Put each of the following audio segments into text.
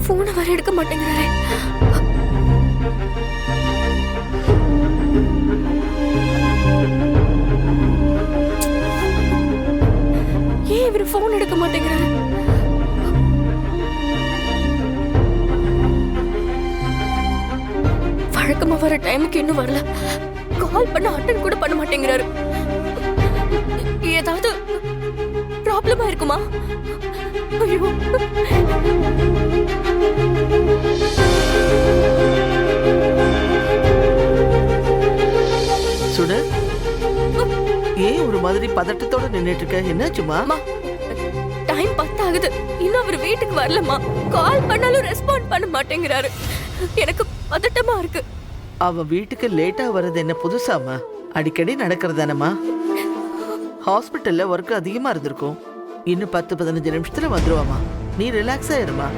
போனை வர எடுக்க மாட்டேங்கிறாரே. ஏன் இவரு போன் எடுக்க மாட்டேங்கிறாரு? வழக்கமா வர டைமுக்கு இன்னும் வரல. கால் பண்ண அட்டன் கூட பண்ண மாட்டேங்கிறாரு. ஏதாவது ப்ராப்ளமா இருக்குமா? ஐயோ, சுடர், ஏன் ஒரு மாதிரி பதட்டத்தோட நின்னுட்டு இருக்க? என்னாச்சுமா? டைம் 10 ஆகுது, இன்னும் அவர் வீட்டுக்கு வரலமா. கால் பண்ணாலும் ரெஸ்பாண்ட் பண்ண மாட்டேங்கிறாரு. எனக்கு பதட்டமா இருக்கு. அவ வீட்டுக்கு லேட்டா வர்றது என்ன புதுசாமா? அடிக்கடி நடக்கிறதானம்மா. ஹாஸ்பிட்டல்ல ஒர்க் அதிகமா இருந்திருக்கும். இன்னும் 10-15 நிமிஷத்துல வந்துருவாமா. நீ ரிலாக்ஸா இருமா.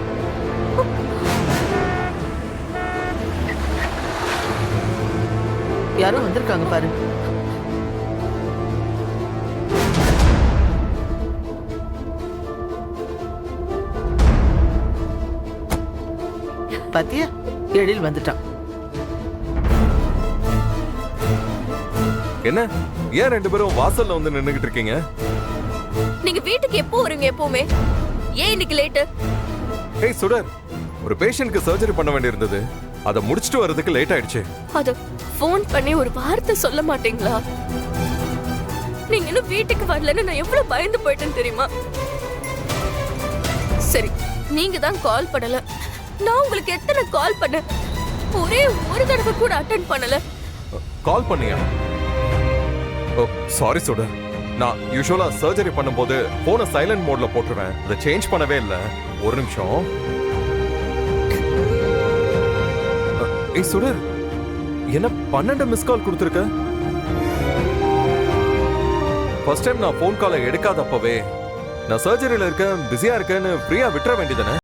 யாரும் வந்திருக்காங்க பாரு. பாத்தியா, எழில் வந்துட்டான். என்ன, ஏன் 2 பேரும் வாசல்ல வந்து நின்னுகிட்டு இருக்கீங்க? நீங்க வீட்டுக்கு எப்போ வருவீங்க எப்பவுமே? ஏன் இன்னைக்கு லேட்டு? ஏய் சுடர், ஒரு பேஷண்ட்க்கு சர்ஜரி பண்ண வேண்டியிருந்தது. அதை முடிச்சிட்டு வரதுக்கு லேட் ஆயிடுச்சு. அத ஃபோன் பண்ணி ஒரு வார்த்தை சொல்ல மாட்டீங்களா? நீங்க இன்னும் வீட்டுக்கு வரலன்னு நான் எவ்வளவு பயந்து போயிட்டேன்னு தெரியுமா? சரி, நீங்க தான் கால் பண்ணல. நான் உங்களுக்கு எத்தனை கால் பண்ணேன்? ஒரே ஒரு தடவை கூட அட்டெண்ட் பண்ணல. கால் பண்ணியா? ஓ சாரி சுடர், நான் யூசுவலா சர்ஜரி பண்ணும்போது போனை சைலண்ட் மோட்ல போட்டுருவேன். அதை சேஞ்ச் பண்ணவே இல்லை. ஒரு நிமிஷம். ஏய் சுடர், என்ன 12 மிஸ் கால் கொடுத்துருக்க? ஃபர்ஸ்ட் டைம் நான் போன் காலை எடுக்காதப்பவே நான் சர்ஜரியில இருக்கேன், பிஸியா இருக்கேன்னு ஃப்ரீயா விட்டுற வேண்டியதானே?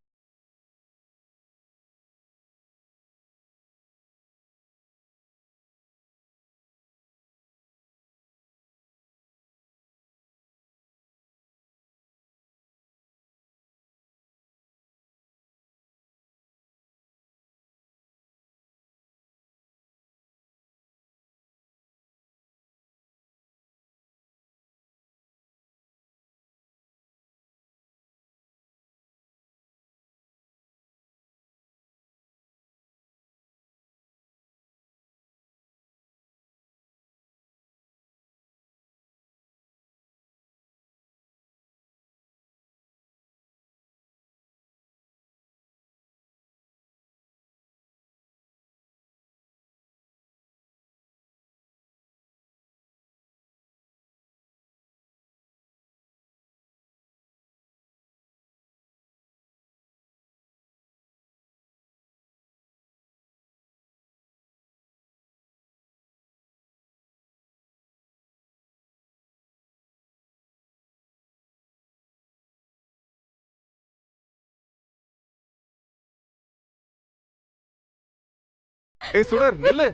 ஏய் சுடர், நில்லு.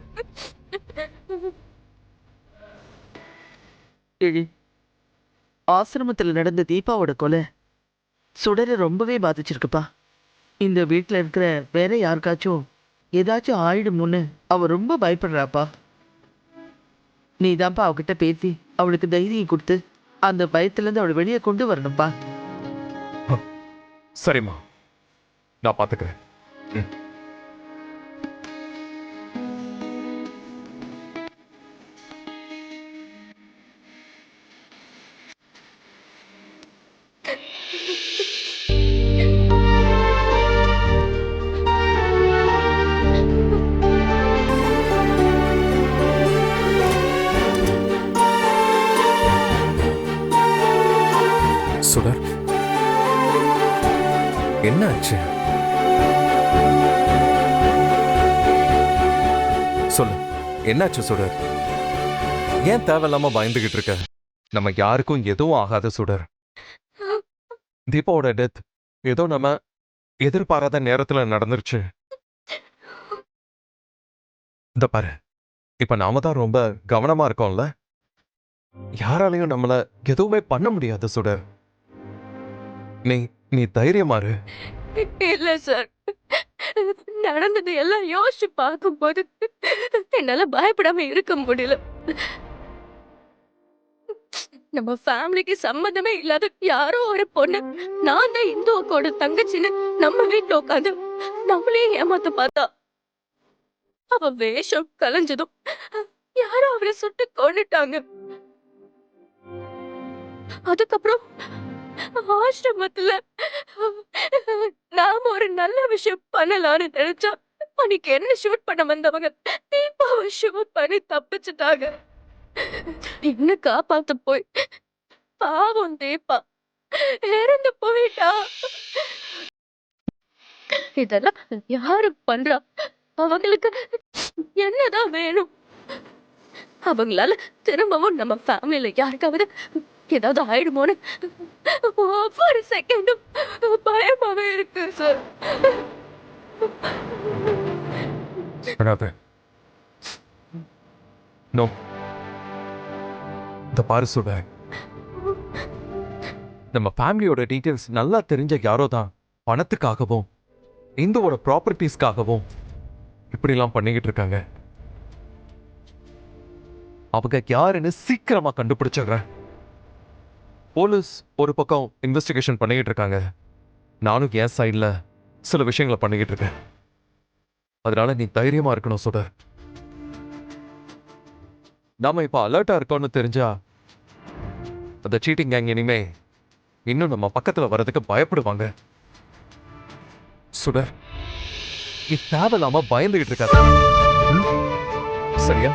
எழி, ஆசிரமத்தில் நடந்த தீபாவோட கொலை சுடரை ரொம்பவே பாதிச்சிருக்குப்பா. இந்த வீட்டில் இருக்கிற வேற யாருக்காச்சும் ஏதாச்சும் ஆயிடும்னு அவ ரொம்ப பயப்படுறாப்பா. நீ தான்ப்பா அவகிட்ட பேசி அவளுக்கு தைரியம் கொடுத்து அந்த பயத்திலேருந்து அவளை வெளியே கொண்டு வரணும்ப்பா. சரிம்மா, நான் பாத்துக்கிறேன். சுடர், என்ன ஆச்சு? சொல்லு, என்னாச்சு சுடர்? ஏன் தேவையில்லாம பயந்துகிட்டு இருக்க? நம்ம யாருக்கும் எதுவும் ஆகாது சுடர். தீபாவோட டெத் ஏதோ நம்ம எதிர்பாராத நேரத்துல நடந்துருச்சு. இந்த பாரு, இப்ப நாம தான் ரொம்ப கவனமா இருக்கோம்ல. யாராலையும் நம்மள எதுவுமே பண்ண முடியாது சுடர். நீ நீ தைரியமா இரு. இல்ல சார், நடந்தது எல்லாம் யோசிச்சு பார்க்கும்போது என்னால பயப்படாம இருக்க முடியல. நம்ம ஃபேமிலிக்கு சம்மந்தமே இல்லாத யாரோ ஒரு பொண்ணு நான் தான் இந்துவோட தங்கச்சின்னு நம்ம வீட்டுல உட்காந்து நம்மளே ஏமாத்த பார்த்தா. அவ வேஷம் கலைஞ்சதும் யாரோ அவரை சுட்டு கொன்னுட்டாங்க. அதுக்கப்புறம் ஆசிரமத்துல நாம ஒரு நல்ல விஷயம் பண்ணலாம்னு நினைச்சா அன்னைக்கு என்ன ஷூட் பண்ண வந்தவங்க தீபாவை ஷூட் பண்ணி தப்பிச்சுட்டாங்க. என்ன காப்பாத்த போய் பாவம் தீபா இறந்து போயிட்டா. இதெல்லாம் யாரு பண்றா? அவங்களுக்கு என்னதான் வேணும்? அவங்களால திரும்பவும் நம்ம ஃபேமிலியில யாருக்காவது ஏதாவது ஆயிடுமோன்னு ஒவ்வொரு செகண்டும் பயமாவே இருக்கு சார். நோ, இந்த பாரு சுடர், நம்ம ஃபேமிலியோட டீடைல்ஸ் நல்லா தெரிஞ்ச யாரோ தான் பணத்துக்காகவும் இந்துவோட ப்ராப்பர்ட்டிஸ்க்காகவும் இப்படிலாம் பண்ணிக்கிட்டு இருக்காங்க. அவங்க யாருன்னு சீக்கிரமா கண்டுபிடிச்சிடுறேன். போலீஸ் ஒரு பக்கம் இன்வெஸ்டிகேஷன் பண்ணிக்கிட்டு இருக்காங்க. நானும் என் சைட்ல சில விஷயங்களை பண்ணிக்கிட்டு இருக்கேன். அதனால நீ தைரியமா இருக்கணும் சுடர். நாம இப்ப அலர்ட்டா இருக்கோம்னு தெரிஞ்சா அந்த சீட்டிங் கேங் இனிமே இன்னும் நம்ம பக்கத்துல வர்றதுக்கு பயப்படுவாங்க. சுடர், நீ தேவையில்லாம பயந்துகிட்டு இருக்காத. சரியா?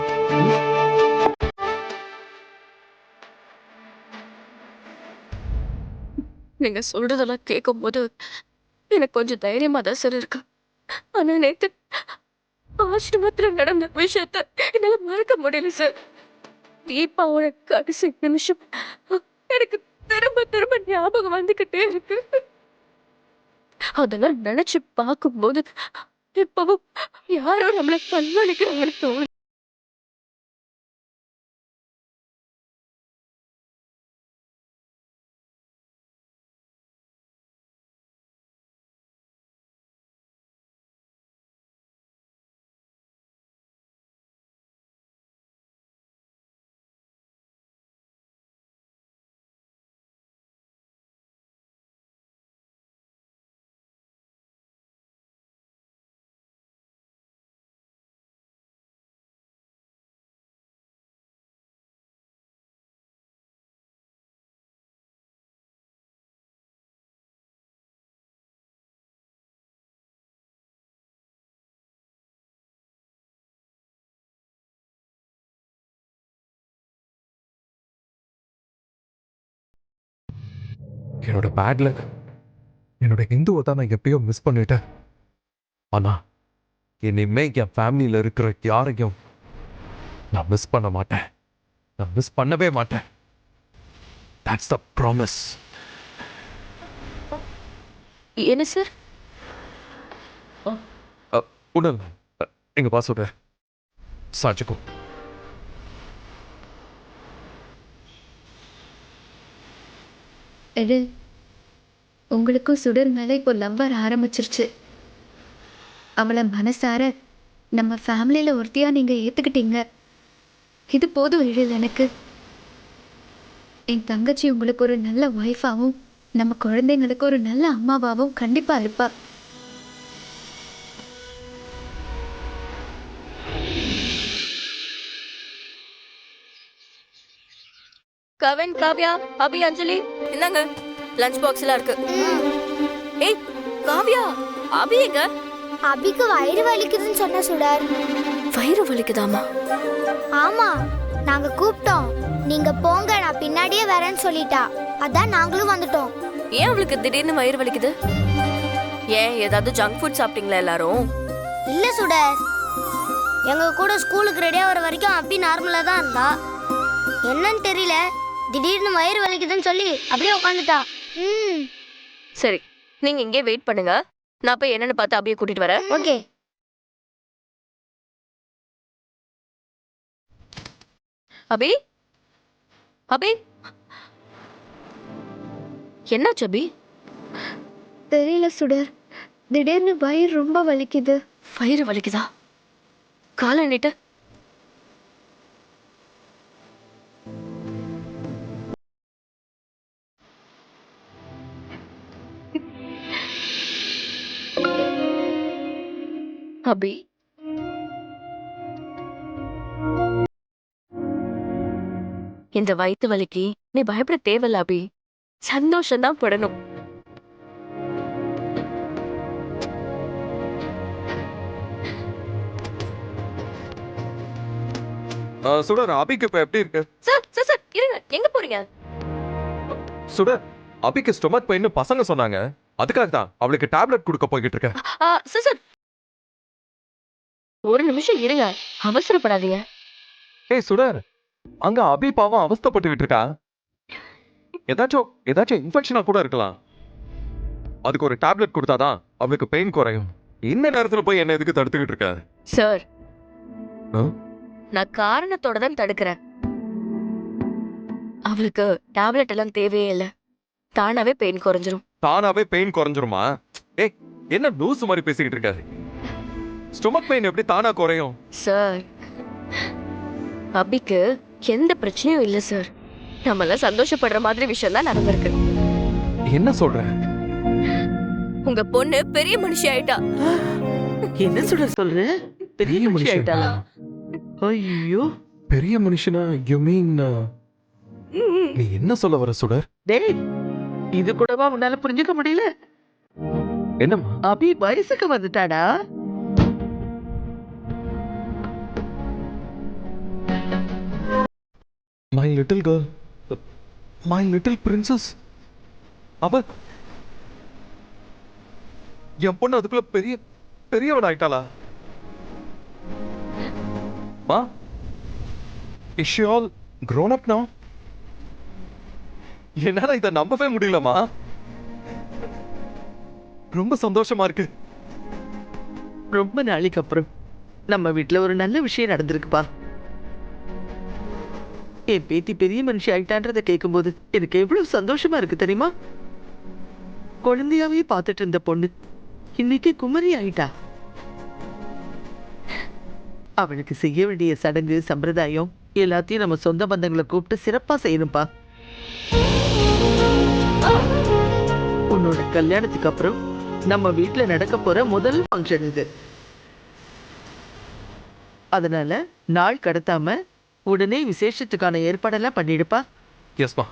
நீங்க சொல்றதெல்லாம் கேட்கும் போது எனக்கு கொஞ்சம் தைரியமா தான் சார் இருக்கு. ஆனா நேத்து ஆசிரமத்துல நடந்த விஷயத்த என்னால மறக்க முடியல சார். தீபாவோட கடைசி நிமிஷம் எனக்கு திரும்ப திரும்ப ஞாபகம் வந்துகிட்டே இருக்கு. அதெல்லாம் நினைச்சு பார்க்கும்போது இப்பவும் யாரோ நம்மளை கண்காணிக்கிறாங்கன்னு தோணுது. என்னோட பேட் லக், என்னோட இந்துவை தான் நான் எப்பயோ மிஸ் பண்ணிட்டேன். ஆனா இனிமே என் ஃபேமிலியில இருக்கிற யாரையும் நான் மிஸ் பண்ண மாட்டேன். நான் மிஸ் பண்ணவே மாட்டேன். That's the promise. என்ன சார்? உடல் எங்க பாசோட சாட்சிக்கும் இது உங்களுக்கும் சுடர் மேலே இப்போ லவ் வர ஆரம்பிச்சிருச்சு. அவளை மனசார நம்ம ஃபேமிலியில் ஒருத்தியாக நீங்கள் ஏற்றுக்கிட்டீங்க. இது போதும் எழில். எனக்கு என் தங்கச்சி உங்களுக்கு ஒரு நல்ல ஒய்ஃபாகவும் நம்ம குழந்தைங்களுக்கு ஒரு நல்ல அம்மாவாகவும் கண்டிப்பாக இருப்பா. கவின், காவ்யா, அபி, அஞ்சலி இந்தாங்க லஞ்ச் பாக்ஸ்ல இருக்கு. ஏய் காவ்யா, அபி எங்க? அபிக்கு வயிறு வலிக்குதுன்னு சொன்ன சுடர். வயிறு வலிக்குதாமா? ஆமா, நாங்க கூப்பிட்டோம். நீங்க போங்க, நான் பின்னாடியே வரேன்னு சொல்லிட்டா. அதான் நாங்களும் வந்துட்டோம். ஏன் அவளுக்கு திடீர்னு வயிறு வலிக்குது? ஏன் ஏதாவது ஜங்க் ஃபுட் சாப்பிட்டீங்களா எல்லாரும்? இல்ல சுடர், எங்க கூட ஸ்கூலுக்கு ரெடியா வர வரைக்கும் அபி நார்மலா தான் இருந்தா. என்னன்னு தெரியல, திடீர்னு வயிறு வலிக்குதுன்னு சொல்லி அப்படியே உட்காந்துட்டா. சரி, நீங்க இங்கே வெயிட் பண்ணுங்க. நான் போய் என்னன்னு பார்த்து அபியை கூட்டிட்டு வரேன். ஓகே. அபி, அபி, என்னாச்சு அபி? தெரியல சுடர், திடீர்னு வயிறு ரொம்ப வலிக்குது. வயிறு வலிக்குதா? காலை நீட்டு. அபி, இந்த வயித்து வலிக்கு நீ பயப்பட தேவையில்ல அபி. சந்தோஷம்தான் படணும். சுடர், அபிக்கு இப்ப எப்படி இருக்கு? சார் சார் சார் இருங்க, எங்க போறீங்க? சுடர், அபிக்கு ஸ்டொமக் பெயின் பசங்க சொன்னாங்க. அதுக்காக தான் அவளுக்கு டேப்லெட் கொடுக்க போய்கிட்டு இருக்கேன். சார் சார் ஒரு நிமிஷம் இருங்க, அவசரப்படாதீங்க. ஏய் சுடர், அங்க அபி பாவம் அவஸ்தைப்பட்டுக்கிட்டு இருக்கா. ஏதாச்சும் இன்ஃபெக்ஷனா கூட இருக்கலாம். அதுக்கு ஒரு டேப்லெட் கொடுத்தாதான் அவளுக்கு பெயின் குறையும். இந்த நேரத்துல போய் என்ன எதுக்கு தடுத்துக்கிட்டு இருக்க? சார், ஆ? நான் காரணத்தோட தான் தடுக்கிறேன். அவளுக்கு டேப்லெட் எல்லாம் தேவையே இல்லை, தானாவே பெயின் குறைஞ்சிரும். தானாவே பெயின் குறைஞ்சிருமா? ஏய், என்ன லூசு மாதிரி பேசிக்கிட்டு இருக்காரு? ஸ்டொமக் பெயின் எப்படி தானா குறையும்? சார், அபிக்கு எந்த பிரச்சனையும் இல்லை சார். நம்மளாம் சந்தோஷப்படுற மாதிரி விஷயம் தான் நடந்திருக்கு. என்ன சொல்ற? உங்க பொண்ணு பெரிய மனுஷி ஆயிட்டா. என்ன சுடர் சொல்ற? பெரிய மனுஷி ஆயிட்டாளா? ஐயோ, பெரிய மனுஷனா? யூ மீன் நீ என்ன சொல்ல வர சுடர்? டேய், இது கூடவா உன்னால புரிஞ்சுக்க முடியல? என்னம்மா? அபி வயசுக்கு வந்துட்டாடா. My little girl, my little princess. அவ என் பொண்ணு அதுக்குள்ள பெரியவன் ஆயிட்டாளா? மா, is she all grown up now? என்னால இதை நம்பவே முடியலமா. ரொம்ப சந்தோஷமா இருக்கு. ரொம்ப நாளைக்கு அப்புறம் நம்ம வீட்டுல ஒரு நல்ல விஷயம் நடந்திருக்குப்பா. என் பேத்தி பெரிய மனுஷி ஆயிட்டான்றத கேட்கும்போது எனக்கு எவ்வளவு சந்தோஷமா இருக்கு தெரியுமா? குழந்தையாவே பார்த்துட்டு இருந்த பொண்ணு இன்னைக்கு குமரி ஆயிட்டா. அவளுக்கு செய்ய வேண்டிய சடங்கு சம்பிரதாயம் எல்லாத்தையும் நம்ம சொந்த பந்தங்களை கூப்பிட்டு சிறப்பா செய்யணும்பா. உன்னோட கல்யாணத்துக்கு அப்புறம் நம்ம வீட்டுல நடக்க போற முதல் ஃபங்க்ஷன் இது. அதனால நாள் கடத்தாம உடனே விசேஷத்துக்கான ஏற்பாடெல்லாம் பண்ணிடுப்பா. எஸ்மா,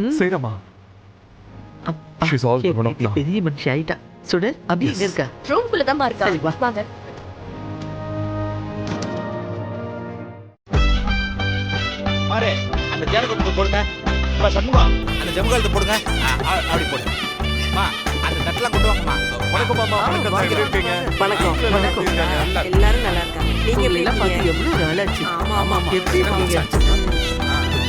ம்? செய்றமா. அப்பா, She's all என் grown up பேத்தி now. பெரிய மனுஷி ஆயிட்டா. சுடர், அபி எங்க இருக்கா? ரூம்குள்ள தான் இருக்கா. சரி, வா. வாங்க. பாரு, அந்த சேர கொண்டு போடுங்க. அப்பா சண்முகா, அந்த ஜமுகாலத்தை போடுங்க. அப்படி போடுங்க. அம்மா, அந்த தட்டெல்லாம் கொண்டு வாங்கம்மா. வணக்கம் மாமா. வணக்கம். வாங்க. எப்படி இருக்கீங்க? வணக்கம். வீட்ல எல்லாரும் எப்படி இருக்காங்க? எல்லாரும் நல்லா இருக்காங்க. நீங்க எப்படி எல்லாம் பார்த்து இருக்கீங்க? எவ்வளவு நாளாச்சு. ஆமா ஆமா ஆமா. எப்படி இருக்கீங்க?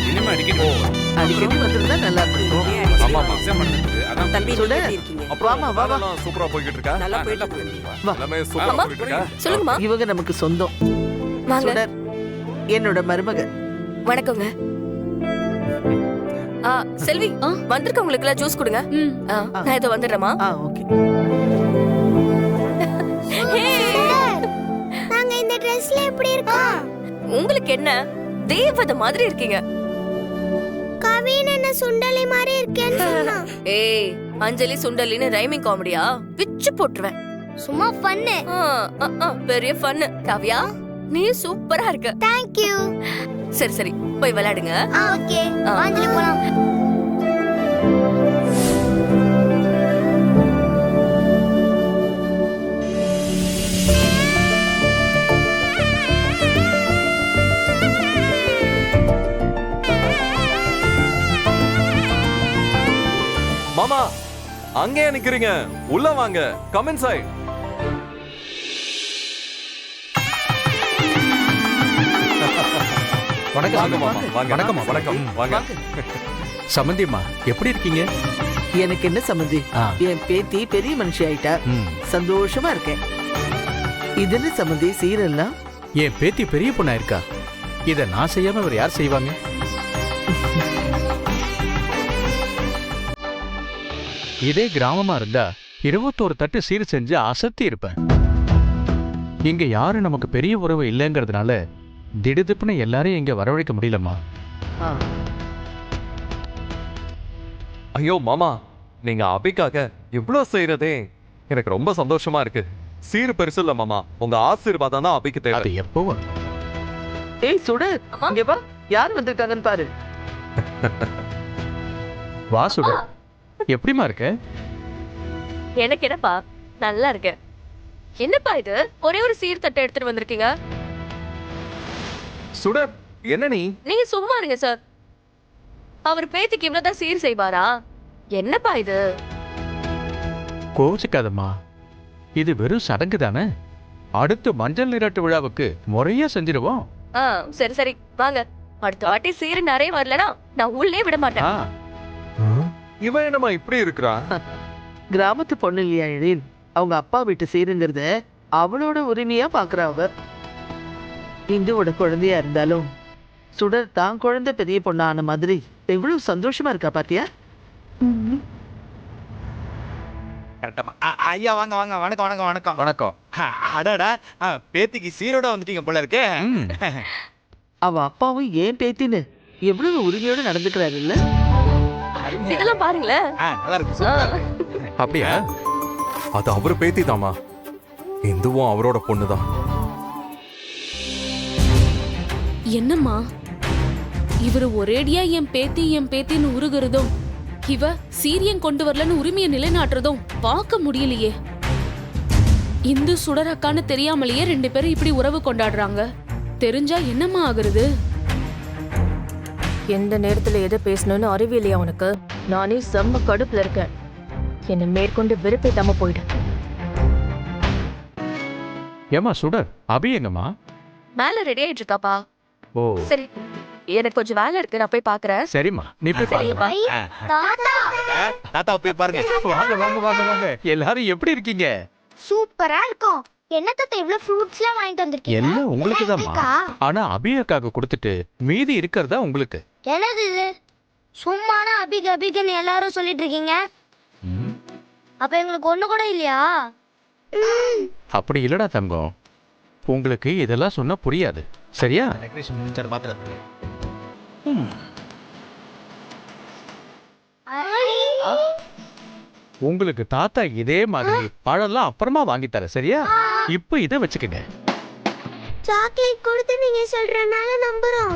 இனிமே அடிக்கடி போவோம். அடிக்கடி வந்திருந்தா நல்லா இருக்கும். நீங்க அடிக்கடி ஆமா, ஆமா. எக்ஸாம் நடந்துருக்கு. அதான் தம்பி நீங்க சொல்லு. எப்படி இருக்கீங்க? அப்புறம் வாமா, வா, வா. வேலைலாம் சூப்பரா போய்கிட்டு இருக்கா? நல்லா போயிட்டு நல்லா இருக்கு. வா. எல்லாமே சூப்பரா அம்மா, போய்கிட்டு இருக்கா? சொல்லுங்கம்மா. இவங்க நமக்கு சொந்தம். வாங்க. சுடர், என்னோட மருமக. வணக்கங்க. செல்வி, வந்திருக்கவங்களுக்கு எல்லாம் ஜூஸ் கொடுங்க. நான் இதோ வந்துடுறேம்மா. ஓகே. நாங்க இந்த ட்ரெஸ்ல எப்படி இருக்கோம்? உங்களுக்கு என்ன, தேவதை மாதிரி இருக்கீங்க. கவின் என்ன சுண்டலி மாதிரி இருக்கேன்னு சொன்னா. ஏய், அஞ்சலி சுண்டலின்னு ரைமிங் காமெடியா பிச்சு போட்டுருவேன். சும்மா ஃபன்னு. பெரிய ஃபன்னு. காவியா, நீ சூப்பரா இருக்க. Thank you. சரி சரி, போய் விளையாடுங்க. ஓகே. வாஞ்சலி போலாம். மாமா, அங்கே நிக்கிறீங்க, உள்ள வாங்க. Come inside. வணக்கம் வாங்க மாமா, வாங்க. வணக்கம்மா வணக்கம் வாங்க சம்பந்தியம்மா எப்படி இருக்கீங்க? எனக்கு என்ன சம்மந்தி, ஆ. என் பேத்தி பெரிய மனுஷி ஆயிட்டா. ம். சந்தோஷமா இருக்கேன். இதுல சம்மந்தி சீரெல்லாம் என் பேத்தி பெரிய பொண்ணா இருக்கா. இத நான் செய்யாம வேற யார் செய்வாங்க? இதே கிராமமா இருந்தா 21 தட்டு சீர் செஞ்சு அசத்தி இருப்பேன். இங்க யாரும் நமக்கு பெரிய உறவு இல்லைங்கிறதுனால திடுதிப்புன்னு எல்லாரையும் இங்க வரவழைக்க முடியலம்மா. ஆ. ஐயோ மாமா, நீங்க அபிக்காக இவ்ளோ செய்யறதே எனக்கு ரொம்ப சந்தோஷமா இருக்கு. சீர் பெருசு இல்ல மாமா, உங்க ஆசீர்வாதம் தான் அபிக்கு அது தேவை. எப்போ ஏய் சுடர், இங்க வா, யார் வந்திருக்காங்கன்னு பாரு. வாசுட எப்படிமா இருக்க? எனக்கு என்னப்பா, நல்லா இருக்கேன். என்னப்பா இது, ஒரே ஒரு சீர்தட்டை எடுத்துட்டு வந்திருக்கீங்க? சுடர், என்ன நீங்க சும்மா இருங்க சார். அவர் பேத்திக்கு இவ்வளவுதான் சீர் செய்வாரா? என்னப்பா இது? கோச்சுக்காதம்மா, இது வெறும் சடங்கு தானே. அடுத்து மஞ்சள் நீராட்டு விழாவுக்கு முறையா செஞ்சிருவோம். சரி சரி வாங்க. அடுத்த வாட்டி சீர் நிறைய வரலனா நான் உள்ளே விட மாட்டேன். இவன் என்னம்மா இப்படி இருக்கிறா? கிராமத்து பொண்ணு இல்லையா எழில், அவங்க அப்பா வீட்டு சீருங்கிறத அவளோட உரிமையா பாக்குறா அவ. இந்துவோட குழந்தையா இருந்தாலும் சுடர் தான் குழந்தை பெரிய பொண்ணு ஆன மாதிரி எவ்வளவு சந்தோஷமா இருக்கா பாத்தியா? கரெக்டாமா. ஐயா வாங்க வாங்க, வணக்கம் வணக்கம் வணக்கம். வணக்கம். அடாடா, பேத்திக்கு சீரோட வந்துட்டீங்க போல இருக்கே. ம். அவ அப்பாவும் ஏன் பேத்தின்னு எவ்வளவு உரிமையோட நடந்துக்கிறாரு இல்ல? இதெல்லாம் பாருங்களேன். நல்லா இருக்கு, சூப்பரா. அப்படியா? அது அவரு பேத்தி தாமா. இந்துவும் அவரோட பொண்ணுதான். என்னம்மா இவரு ஒரேடியா என் பேத்தின்னு உருகுறதும், இவ சீரியன் கொண்டு வரலன்னு உரிமையை நிலைநாட்டுறதும் பார்க்க முடியலையே. இந்து சுடரக்கான்னு தெரியாமலேயே 2 பேரும் இப்படி உறவு கொண்டாடுறாங்க. தெரிஞ்சா என்னம்மா ஆகுறது? எந்த நேரத்துல எதை பேசணும்னு அறிவியலையா உனக்கு? நானே செம்ம கடுப்புல இருக்கேன். என்னை மேற்கொண்டு வெறுப்பேத்தாம போயிடு. ஏமா சுடர், அபி எங்கம்மா? மேல ரெடி ஆயிட்டு இருக்காப்பா. ஓ சரி, எனக்கு கொஞ்சம் வேலை இருக்கு, நான் போய் பாக்குறேன். சரிம்மா, நீ போய் பாருங்க. தாத்தா போய் பாருங்க. வாங்க வாங்க வாங்க வாங்க. எல்லாரும் எப்படி இருக்கீங்க? சூப்பரா இருக்கும். என்ன தாத்தா இவ்வளவு ஃப்ரூட்ஸ்லாம் வாங்கிட்டு வந்திருக்கீங்க? எல்லாம் உங்களுக்கு தான்மா. எனக்கா? ஆனா அபியக்காக கொடுத்துட்டு மீதி இருக்கிறதா உங்களுக்கு. என்னது இது? சும்மானா அபிக அபிகன்னு எல்லாரும் சொல்லிட்டு இருக்கீங்க. அப்ப எங்களுக்கு ஒண்ணு கூட இல்லையா? அப்படி இல்லடா தங்கம், உங்களுக்கு இதெல்லாம் சொன்னா புரியாது. சரியா? டெக்கரேஷன் முடிஞ்சாரு பாத்துறது. உங்களுக்கு தாத்தா இதே மாதிரி பழம்லாம் அப்புறமா வாங்கி தர. சரியா? இப்போ இதை வச்சுக்கங்க. சாக்லேட் கொடுத்து நீங்க சொல்றனால நம்புறோம்.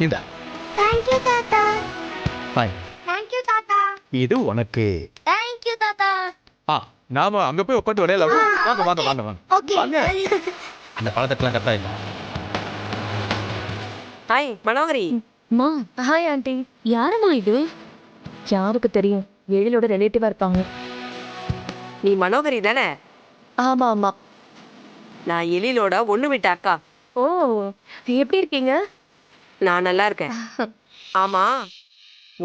இந்த Thank you தாத்தா. பாய். Thank you தாத்தா. இது உனக்கு. Thank you தாத்தா. நாம அங்க போய் உட்காந்து விளையாடலாம். வாங்க வாங்க வாங்க வாங்க. ஓகே. அந்த பழத்தட்டெல்லாம் கரெக்டா இல்ல. ஹாய் மனோகரி. மா, ஹாய் ஆண்டி. யாரம்மா இது? யாருக்கு தெரியும்? எழிலோட ரிலேட்டிவா இருப்பாங்க. நீ மனோகரி தானே? ஆமா ஆமா. நான் எழிலோட ஒண்ணு விட்ட அக்கா. ஓ, எப்படி இருக்கீங்க? நான் நல்லா இருக்கேன். ஆமா,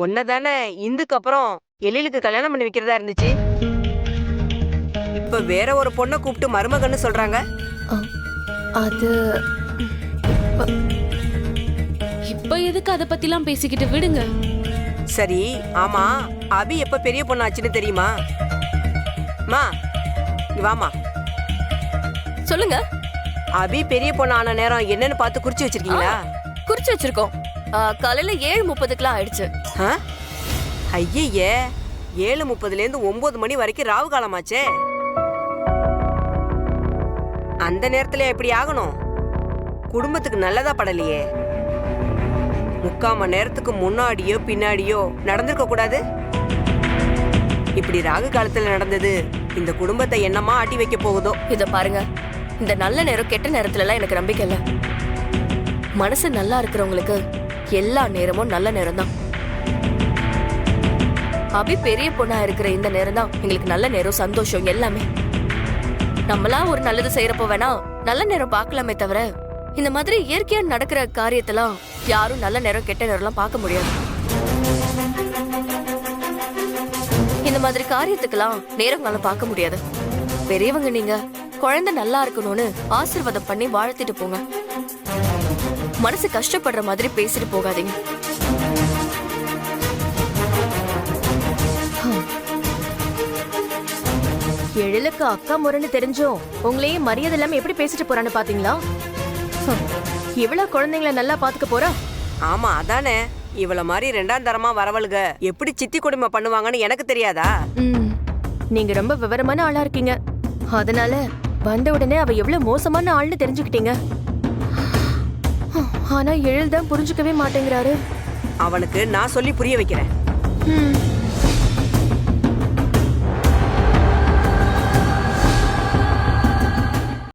உன்னை தானே இந்துக்கு அப்புறம் எழிலுக்கு கல்யாணம் பண்ணி வைக்கிறதா இருந்துச்சு. இப்ப வேற ஒரு பொண்ணை கூப்பிட்டு மருமகன்னு சொல்றாங்க. அது இப்ப எதுக்கு அத பத்திலாம் பேசிக்கிட்டு விடுங்க. சரி, ஆமா, அபி எப்ப பெரிய பொண்ணாச்சுன்னு தெரியுமா? மா, இங்க வாமா. சொல்லுங்க. அபி பெரிய பொண்ணு ஆன நேரம் என்னன்னு பார்த்து குறிச்சு வச்சிருக்கீங்களா? குறிச்சு வச்சிருக்கோம். காலையில 7:30க்குலாம் ஆயிடுச்சு. ஐயே, 7:30ல இருந்து 9 மணி வரைக்கும் ராவு காலமாச்சே. அந்த நேரத்துல எப்படி ஆகணும்? குடும்பத்துக்கு நல்லதா படலையே. 3/4 மணி நேரத்துக்கு முன்னாடியோ பின்னாடியோ நடந்திருக்க கூடாது. இப்படி ராகு காலத்துல நடந்தது இந்த குடும்பத்தை என்னமா ஆட்டி வைக்க போகுதோ. இத பாருங்க, இந்த நல்ல நேரம் கெட்ட நேரத்துல எல்லாம் எனக்கு நம்பிக்கை இல்ல. மனசு நல்லா இருக்கிறவங்களுக்கு எல்லா நேரமும் நல்ல நேரம் தான். அபி பெரிய பொண்ணா இருக்கிற இந்த நேரம் தான் எங்களுக்கு நல்ல நேரம், சந்தோஷம் எல்லாமே. நம்மளா ஒரு நல்லது செய்யறப்போ வேணா நல்ல நேரம் பார்க்கலாமே தவிர இந்த மாதிரி இயற்கையா நடக்கிற காரியத்தெல்லாம் யாரும் நல்ல நேரம் கெட்ட நேரம்லாம் பார்க்க முடியாது. இந்த மாதிரி காரியத்துக்கெல்லாம் நேரங்காலம் பார்க்க முடியாது. பெரியவங்க நீங்க குழந்தை நல்லா இருக்கணும்னு ஆசீர்வாதம் பண்ணி வாழ்த்திட்டு போங்க. மனசு கஷ்டப்படுற மாதிரி பேசிட்டு போகாதீங்க. எழிலுக்கு அக்கா முறைன்னு தெரிஞ்சும் உங்களையும் மரியாதை இல்லாம எப்படி பேசிட்டு போறான்னு பாத்தீங்களா? இவ்வளவு குழந்தைங்கள நல்லா பாத்துக்க போறா. ஆமா அதானே, இவள மாதிரி 2ஆம் தரமா வரவளுக எப்படி சித்தி கொடுமை பண்ணுவாங்கன்னு எனக்கு தெரியாதா? நீங்க ரொம்ப விவரமான ஆளா இருக்கீங்க. அதனால வந்த உடனே அவ எவ்வளவு மோசமான ஆள்னு தெரிஞ்சுக்கிட்டீங்க. ஆனா எழில் தான் புரிஞ்சுக்கவே மாட்டேங்கிறாரு. அவனுக்கு நான் சொல்லி புரிய வைக்கிறேன்.